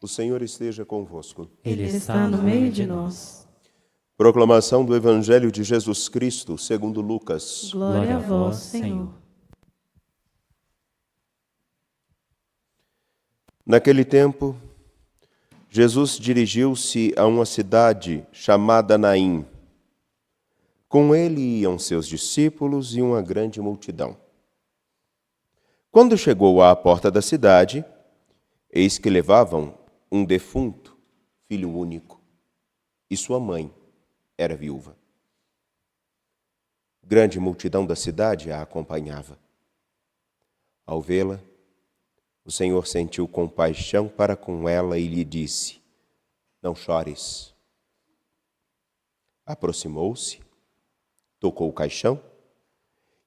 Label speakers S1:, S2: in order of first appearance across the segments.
S1: O Senhor esteja convosco.
S2: Ele está no meio de nós.
S1: Proclamação do Evangelho de Jesus Cristo, segundo Lucas.
S2: Glória a vós, Senhor.
S1: Naquele tempo, Jesus dirigiu-se a uma cidade chamada Naim. Com ele iam seus discípulos e uma grande multidão. Quando chegou à porta da cidade, eis que levavam um defunto, filho único, e sua mãe era viúva. Grande multidão da cidade a acompanhava. Ao vê-la, o Senhor sentiu compaixão para com ela e lhe disse: não chores. Aproximou-se, tocou o caixão,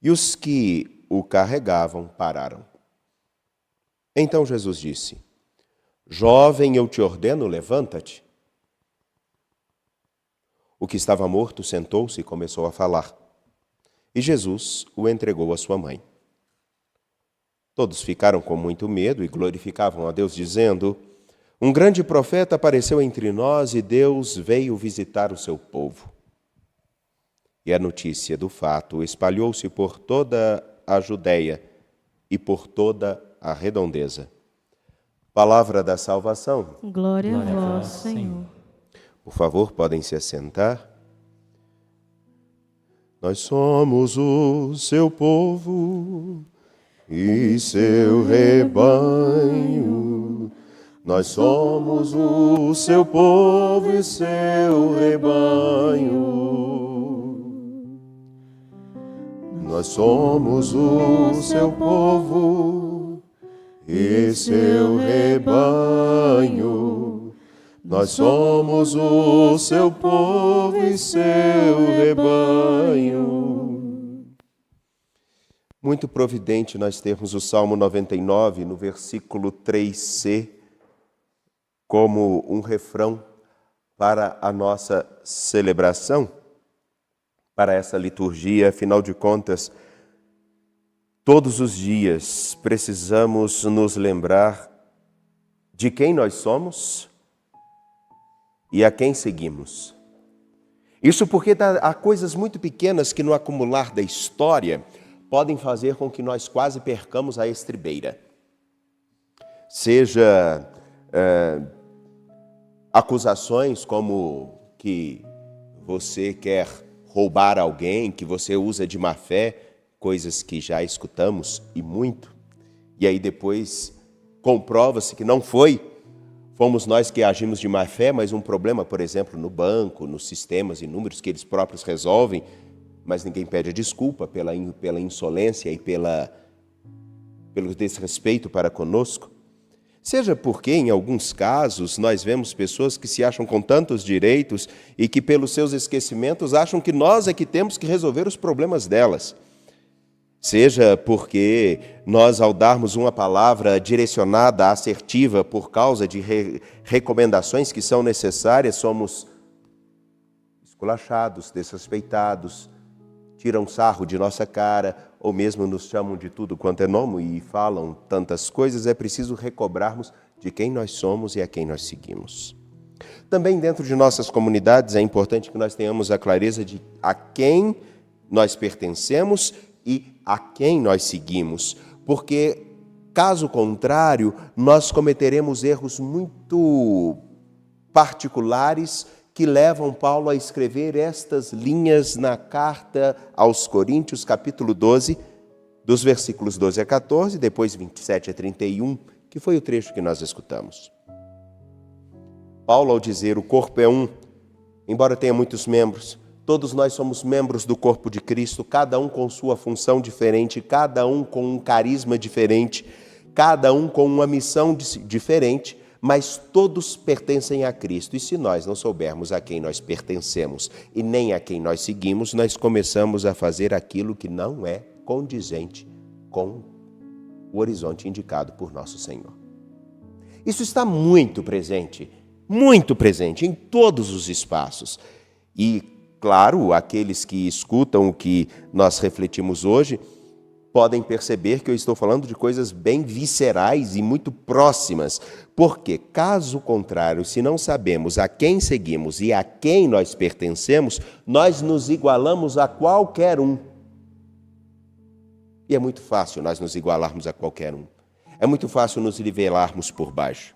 S1: e os que o carregavam pararam. Então Jesus disse: jovem, eu te ordeno, levanta-te. O que estava morto sentou-se e começou a falar. E Jesus o entregou à sua mãe. Todos ficaram com muito medo e glorificavam a Deus, dizendo: um grande profeta apareceu entre nós e Deus veio visitar o seu povo. E a notícia do fato espalhou-se por toda a Judeia e por toda a redondeza. Palavra da salvação.
S2: Glória a vós, Senhor.
S1: Por favor, podem se assentar. Nós somos o seu povo e seu rebanho. Nós somos o seu povo e seu rebanho. Nós somos o seu povo e seu rebanho. Nós somos o seu povo e seu rebanho. Muito providente nós termos o Salmo 99, no versículo 3c, como um refrão para a nossa celebração, para essa liturgia. Afinal de contas, todos os dias precisamos nos lembrar de quem nós somos e a quem seguimos. Isso porque há coisas muito pequenas que no acumular da história podem fazer com que nós quase percamos a estribeira. Seja acusações como que você quer roubar alguém, que você usa de má fé, coisas que já escutamos e muito, e aí depois comprova-se que não fomos nós que agimos de má fé, mas um problema, por exemplo, no banco, nos sistemas e números que eles próprios resolvem, mas ninguém pede a desculpa pela insolência e pelo desrespeito para conosco. Seja porque, em alguns casos, nós vemos pessoas que se acham com tantos direitos e que, pelos seus esquecimentos, acham que nós é que temos que resolver os problemas delas. Seja porque nós, ao darmos uma palavra direcionada, assertiva, por causa de recomendações que são necessárias, somos esculachados, desrespeitados, tiram sarro de nossa cara, ou mesmo nos chamam de tudo quanto é nome e falam tantas coisas. É preciso recobrarmos de quem nós somos e a quem nós seguimos. Também dentro de nossas comunidades é importante que nós tenhamos a clareza de a quem nós pertencemos e a quem nós seguimos, porque, caso contrário, nós cometeremos erros muito particulares que levam Paulo a escrever estas linhas na carta aos Coríntios, capítulo 12, dos versículos 12 a 14, depois 27 a 31, que foi o trecho que nós escutamos. Paulo, ao dizer o corpo é um, embora tenha muitos membros, todos nós somos membros do corpo de Cristo, cada um com sua função diferente, cada um com um carisma diferente, cada um com uma missão diferente, mas todos pertencem a Cristo. E se nós não soubermos a quem nós pertencemos e nem a quem nós seguimos, nós começamos a fazer aquilo que não é condizente com o horizonte indicado por nosso Senhor. Isso está muito presente em todos os espaços. E, claro, aqueles que escutam o que nós refletimos hoje podem perceber que eu estou falando de coisas bem viscerais e muito próximas. Porque, caso contrário, se não sabemos a quem seguimos e a quem nós pertencemos, nós nos igualamos a qualquer um. E é muito fácil nós nos igualarmos a qualquer um. É muito fácil nos nivelarmos por baixo.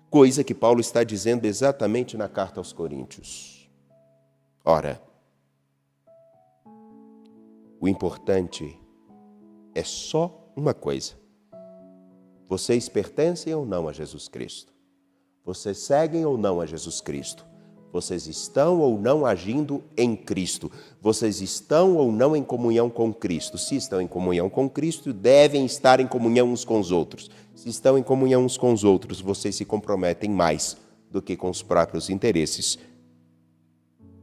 S1: Coisa que Paulo está dizendo exatamente na carta aos Coríntios. Ora, o importante é só uma coisa. Vocês pertencem ou não a Jesus Cristo? Vocês seguem ou não a Jesus Cristo? Vocês estão ou não agindo em Cristo? Vocês estão ou não em comunhão com Cristo? Se estão em comunhão com Cristo, devem estar em comunhão uns com os outros. Se estão em comunhão uns com os outros, vocês se comprometem mais do que com os próprios interesses.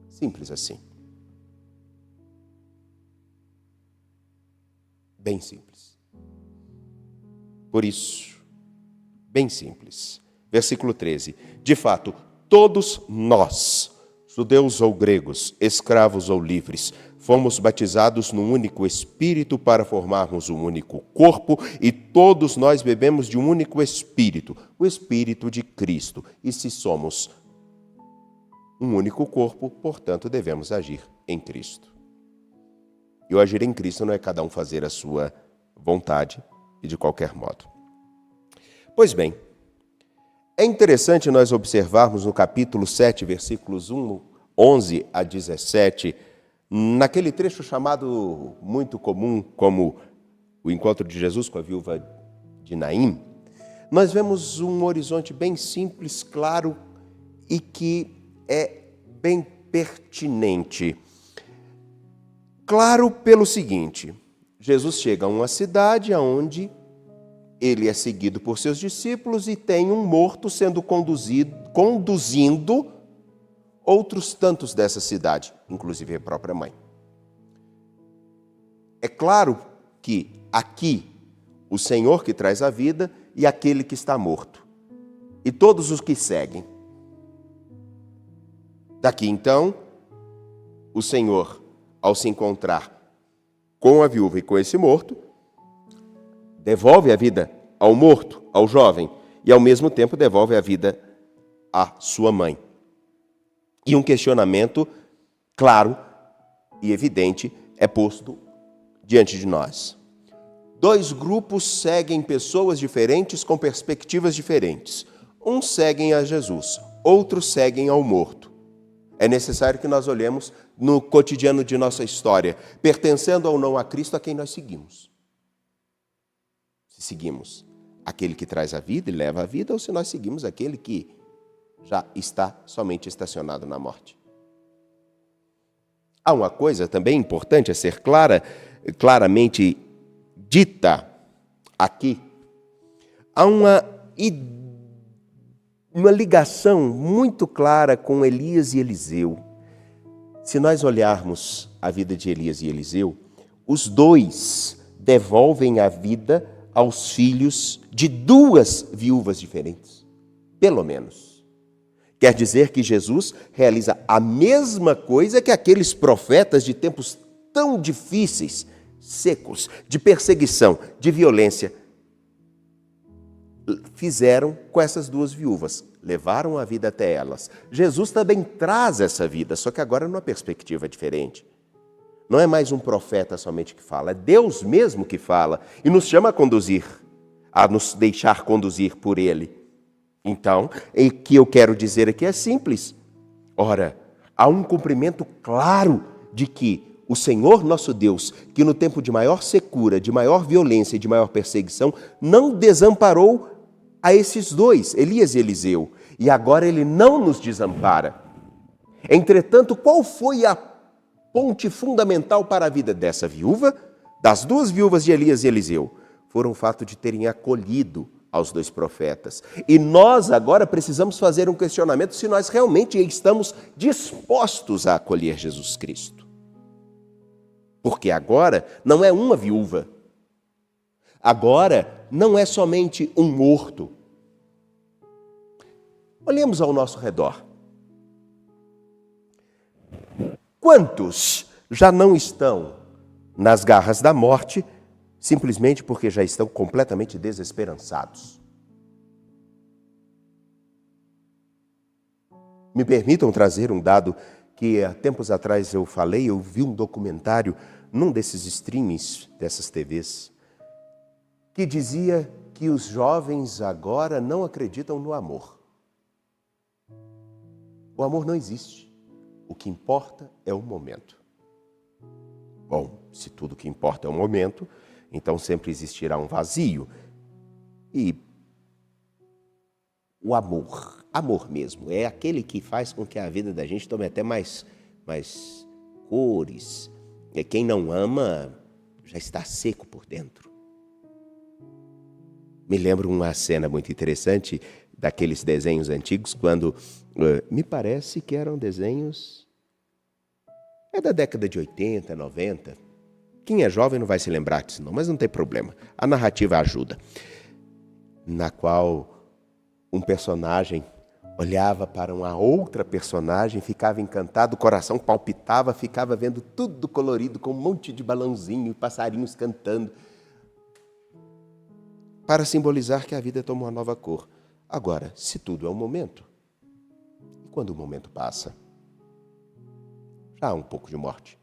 S1: Simples assim. Bem simples. Por isso, bem simples. Versículo 13. De fato, todos nós, judeus ou gregos, escravos ou livres, fomos batizados num único Espírito para formarmos um único corpo e todos nós bebemos de um único Espírito, o Espírito de Cristo. E se somos um único corpo, portanto, devemos agir em Cristo. E o agir em Cristo não é cada um fazer a sua vontade e de qualquer modo. Pois bem, é interessante nós observarmos no capítulo 7, versículos 11 a 17, naquele trecho chamado muito comum como o encontro de Jesus com a viúva de Naim, nós vemos um horizonte bem simples, claro e que é bem pertinente. Claro pelo seguinte, Jesus chega a uma cidade onde ele é seguido por seus discípulos e tem um morto sendo conduzindo outros tantos dessa cidade, inclusive a própria mãe. É claro que aqui o Senhor que traz a vida e aquele que está morto, e todos os que seguem. Daqui então, o Senhor, ao se encontrar com a viúva e com esse morto, devolve a vida ao morto, ao jovem, e ao mesmo tempo devolve a vida à sua mãe. E um questionamento claro e evidente é posto diante de nós. Dois grupos seguem pessoas diferentes com perspectivas diferentes. Uns seguem a Jesus, outros seguem ao morto. É necessário que nós olhemos no cotidiano de nossa história, pertencendo ou não a Cristo, a quem nós seguimos. Se seguimos aquele que traz a vida e leva a vida, ou se nós seguimos aquele que já está somente estacionado na morte. Há uma coisa também importante a ser claramente dita aqui. Há uma ligação muito clara com Elias e Eliseu. Se nós olharmos a vida de Elias e Eliseu, os dois devolvem a vida aos filhos de duas viúvas diferentes, pelo menos. Quer dizer que Jesus realiza a mesma coisa que aqueles profetas de tempos tão difíceis, secos, de perseguição, de violência, fizeram com essas duas viúvas, levaram a vida até elas. Jesus também traz essa vida, só que agora numa perspectiva diferente. Não é mais um profeta somente que fala, é Deus mesmo que fala e nos chama a conduzir, a nos deixar conduzir por Ele. Então, o que eu quero dizer aqui é simples. Ora, há um cumprimento claro de que o Senhor nosso Deus, que no tempo de maior secura, de maior violência e de maior perseguição, não desamparou a esses dois, Elias e Eliseu, e agora Ele não nos desampara. Entretanto, qual foi a ponte fundamental para a vida dessa viúva, das duas viúvas de Elias e Eliseu? Foram o fato de terem acolhido aos dois profetas. E nós agora precisamos fazer um questionamento se nós realmente estamos dispostos a acolher Jesus Cristo. Porque agora não é uma viúva. Agora não é somente um morto. Olhemos ao nosso redor. Quantos já não estão nas garras da morte, simplesmente porque já estão completamente desesperançados. Me permitam trazer um dado que há tempos atrás eu falei, eu vi um documentário num desses streamings, dessas TVs, que dizia que os jovens agora não acreditam no amor. O amor não existe. O que importa é o momento. Bom, se tudo que importa é o momento, então sempre existirá um vazio. E o amor mesmo, é aquele que faz com que a vida da gente tome até mais cores. Quem não ama já está seco por dentro. Me lembro uma cena muito interessante daqueles desenhos antigos, quando me parece que eram desenhos da década de 80, 90. Quem é jovem não vai se lembrar disso não, mas não tem problema. A narrativa ajuda. Na qual um personagem olhava para uma outra personagem, ficava encantado, o coração palpitava, ficava vendo tudo colorido, com um monte de balãozinho, passarinhos cantando, para simbolizar que a vida toma uma nova cor. Agora, se tudo é um momento, e quando o momento passa, já há um pouco de morte.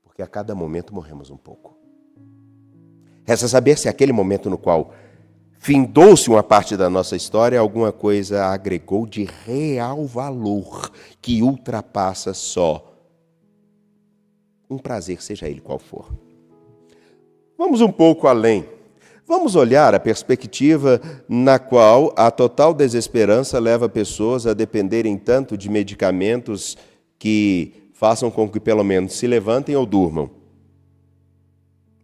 S1: Porque a cada momento morremos um pouco. Resta saber se aquele momento no qual findou-se uma parte da nossa história, alguma coisa agregou de real valor que ultrapassa só um prazer, seja ele qual for. Vamos um pouco além. Vamos olhar a perspectiva na qual a total desesperança leva pessoas a dependerem tanto de medicamentos que façam com que pelo menos se levantem ou durmam.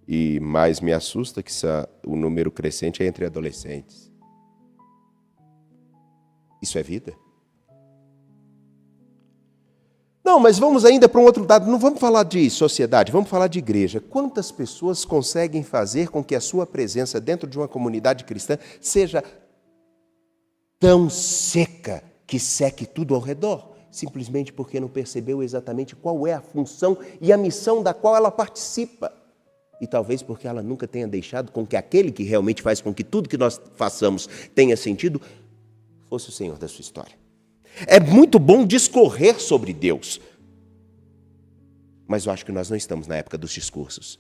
S1: E mais me assusta que o número crescente é entre adolescentes. Isso é vida? Não, mas vamos ainda para um outro dado. Não vamos falar de sociedade, vamos falar de igreja. Quantas pessoas conseguem fazer com que a sua presença dentro de uma comunidade cristã seja tão seca que seque tudo ao redor? Simplesmente porque não percebeu exatamente qual é a função e a missão da qual ela participa. E talvez porque ela nunca tenha deixado com que aquele que realmente faz com que tudo que nós façamos tenha sentido, fosse o Senhor da sua história. É muito bom discorrer sobre Deus, mas eu acho que nós não estamos na época dos discursos.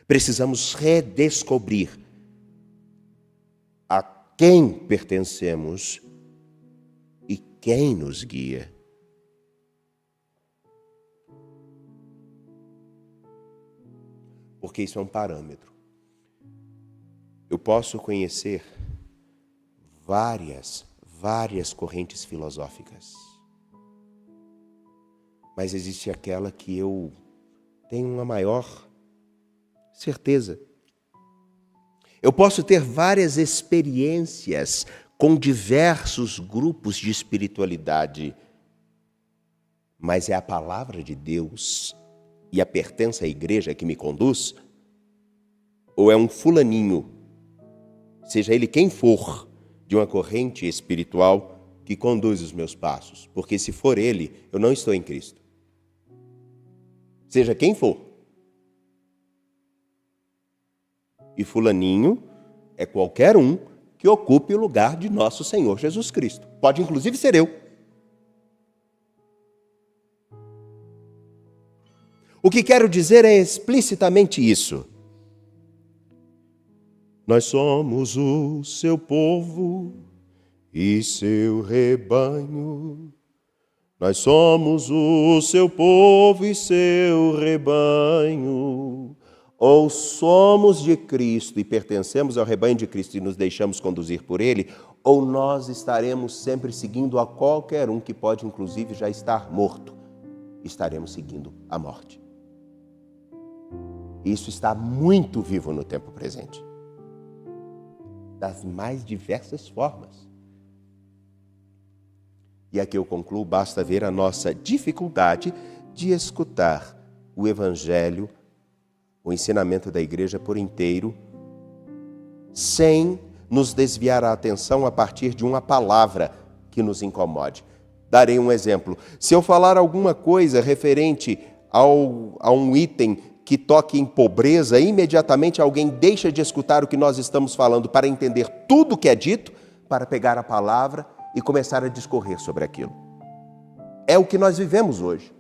S1: Precisamos redescobrir a quem pertencemos e quem nos guia. Porque isso é um parâmetro. Eu posso conhecer várias correntes filosóficas, mas existe aquela que eu tenho uma maior certeza. Eu posso ter várias experiências com diversos grupos de espiritualidade, mas é a palavra de Deus e a pertença à igreja que me conduz? Ou é um fulaninho, seja ele quem for, de uma corrente espiritual que conduz os meus passos? Porque se for ele, eu não estou em Cristo. Seja quem for. E fulaninho é qualquer um que ocupe o lugar de nosso Senhor Jesus Cristo. Pode inclusive ser eu. O que quero dizer é explicitamente isso. Nós somos o seu povo e seu rebanho. Nós somos o seu povo e seu rebanho. Ou somos de Cristo e pertencemos ao rebanho de Cristo e nos deixamos conduzir por Ele, ou nós estaremos sempre seguindo a qualquer um que pode inclusive já estar morto. Estaremos seguindo a morte. Isso está muito vivo no tempo presente. Das mais diversas formas. E aqui eu concluo, basta ver a nossa dificuldade de escutar o Evangelho, o ensinamento da igreja por inteiro, sem nos desviar a atenção a partir de uma palavra que nos incomode. Darei um exemplo. Se eu falar alguma coisa referente a um item que toque em pobreza, imediatamente alguém deixa de escutar o que nós estamos falando para entender tudo o que é dito, para pegar a palavra e começar a discorrer sobre aquilo. É o que nós vivemos hoje.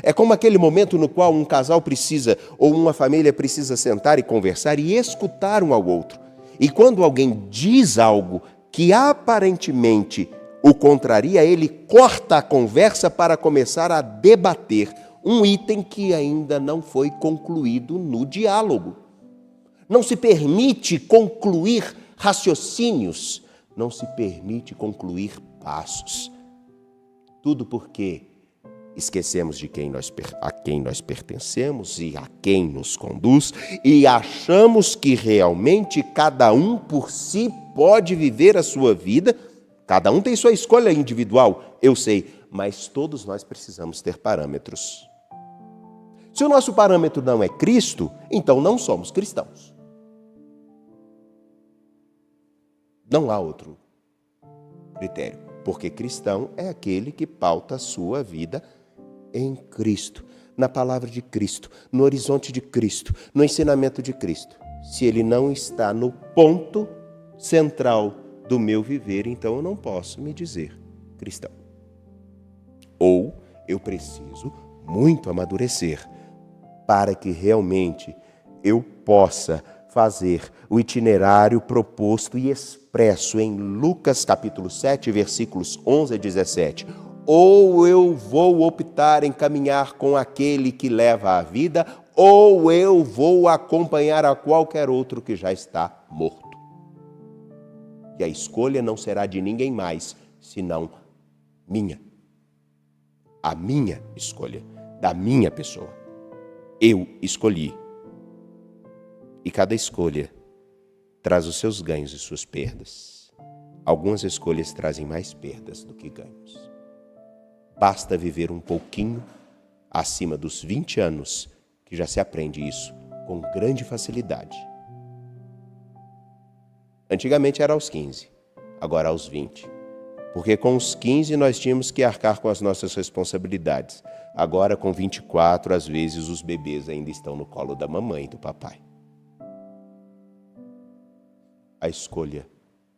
S1: É como aquele momento no qual um casal precisa, ou uma família precisa sentar e conversar e escutar um ao outro. E quando alguém diz algo que aparentemente o contraria, ele corta a conversa para começar a debater um item que ainda não foi concluído no diálogo. Não se permite concluir raciocínios, não se permite concluir passos. Tudo porque esquecemos de a quem nós pertencemos e a quem nos conduz e achamos que realmente cada um por si pode viver a sua vida. Cada um tem sua escolha individual, eu sei, mas todos nós precisamos ter parâmetros. Se o nosso parâmetro não é Cristo, então não somos cristãos. Não há outro critério, porque cristão é aquele que pauta a sua vida em Cristo, na palavra de Cristo, no horizonte de Cristo, no ensinamento de Cristo. Se ele não está no ponto central do meu viver, então eu não posso me dizer cristão. Ou eu preciso muito amadurecer para que realmente eu possa fazer o itinerário proposto e expresso em Lucas capítulo 7, versículos 11 a 17. Ou eu vou optar em caminhar com aquele que leva a vida, ou eu vou acompanhar a qualquer outro que já está morto. E a escolha não será de ninguém mais, senão minha. A minha escolha, da minha pessoa. Eu escolhi. E cada escolha traz os seus ganhos e suas perdas. Algumas escolhas trazem mais perdas do que ganhos. Basta viver um pouquinho acima dos 20 anos, que já se aprende isso com grande facilidade. Antigamente era aos 15, agora aos 20. Porque com os 15 nós tínhamos que arcar com as nossas responsabilidades. Agora com 24, às vezes os bebês ainda estão no colo da mamãe e do papai. A escolha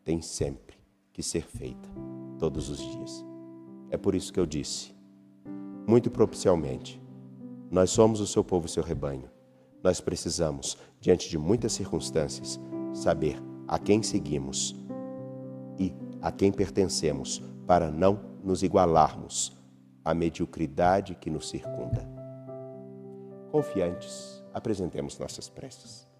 S1: tem sempre que ser feita, todos os dias. É por isso que eu disse, muito propicialmente, nós somos o seu povo e o seu rebanho. Nós precisamos, diante de muitas circunstâncias, saber a quem seguimos e a quem pertencemos, para não nos igualarmos à mediocridade que nos circunda. Confiantes, apresentemos nossas preces.